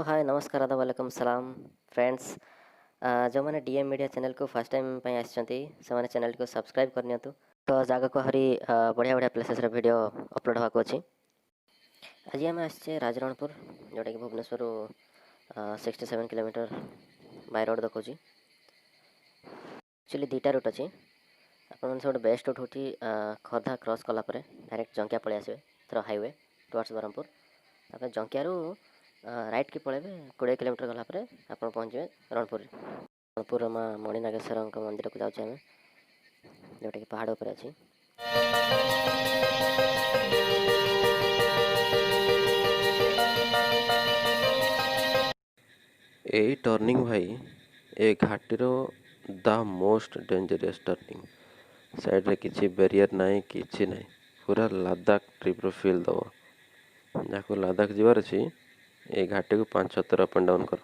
हाय नमस्कार आदाब वालेकुम सलाम फ्रेंड्स। जो मैंने डीएम मीडिया चैनल को फर्स्ट टाइम पे आसछंती से माने चैनल को सब्सक्राइब करनियंतु। तो जगह को हरी बढ़िया बढ़िया प्लेसेस रे वीडियो अपलोड होगा अछि। आज आम आसचे राजरणपुर जोटा कि भुवनेश्वर 67 किलोमीटर बाय रोड देखुची। एक्चुअली दुटा रूट अच्छी आपन सब बेस्ट रूट होची खर्धा क्रॉस कला परे डायरेक्ट जंकिया पळे आसे थ्रो हाईवे टुवर्ड्स बरहमपुर। आप जंकिया राइट की पड़े 20 किलोमीटर गला आप पहुँचे रणपुर। रणपुर माँ मणि नागेश्वर मंदिर को जाऊँ जोटा कि पहाड़ पर अच्छी। यही टर्निंग भाई ए घाटीर the most dangerous turning. Side रे किसी बैरियर नहीं किसी नहीं, पूरा लद्दाख ट्रिप रो फील दब। जहाँ लद्दाख जीवार अच्छी ए घाटी को 5-6 थर अप एंड डाउन कर।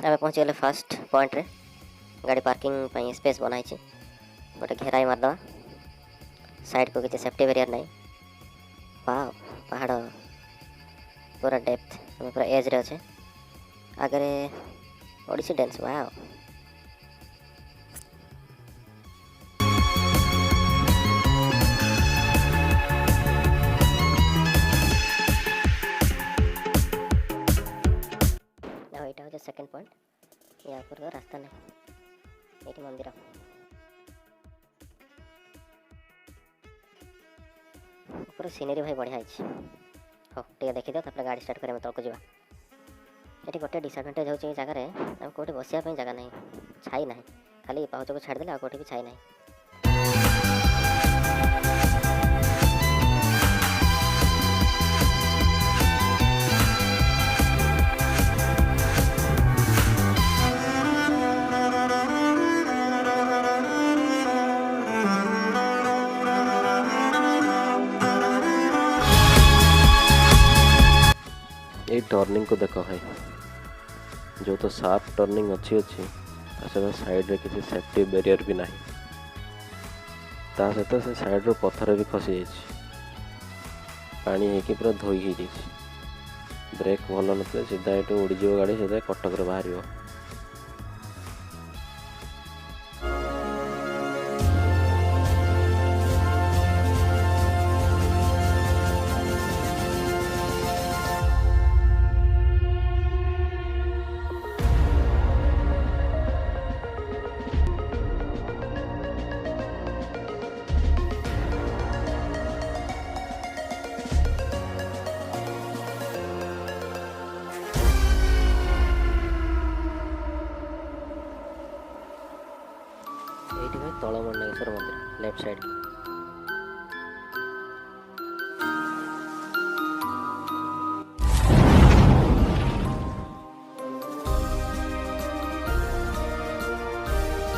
आम पहुँची गले फर्स्ट पॉइंट रे गाड़ी पार्किंग पे स्पेस बनाई गोटे घेराई मारदे साइड को किसी सेफ्टी बैरियर नहीं। वाव पहाड़ पूरा डेप्थ पूरा एज रे अच्छे आगे ओडिसी डांस। वाव यहाँ सेकेंड पॉइंट यहाँ पर तो रास्ता नहीं ये मंदिर पूरा सीनेरी भाई बढ़िया हो टे देखी दो गाड़ी स्टार्ट करें तलक जा। ये गोटे डिसएडवांटेज हो जगह कौटे बसिया जगह नहीं छाई ना खाली पाहुच को छाड़देले आ कौटे भी छाई ना। ये टर्निंग को देखो है जो तो शार्प टर्निंग अच्छी अच्छी साइड रे किसी सेफ्टी बैरियर भी नहीं ता सहित से साइड रो पत्थर भी खसी पानी होगी पूरा धोई ही ब्रेक भल न सीधा ये उड़ीज गाड़ी सीधा कटक बाहर। ये तल मणिनागेश्वर मंदिर लेफ्ट साइड।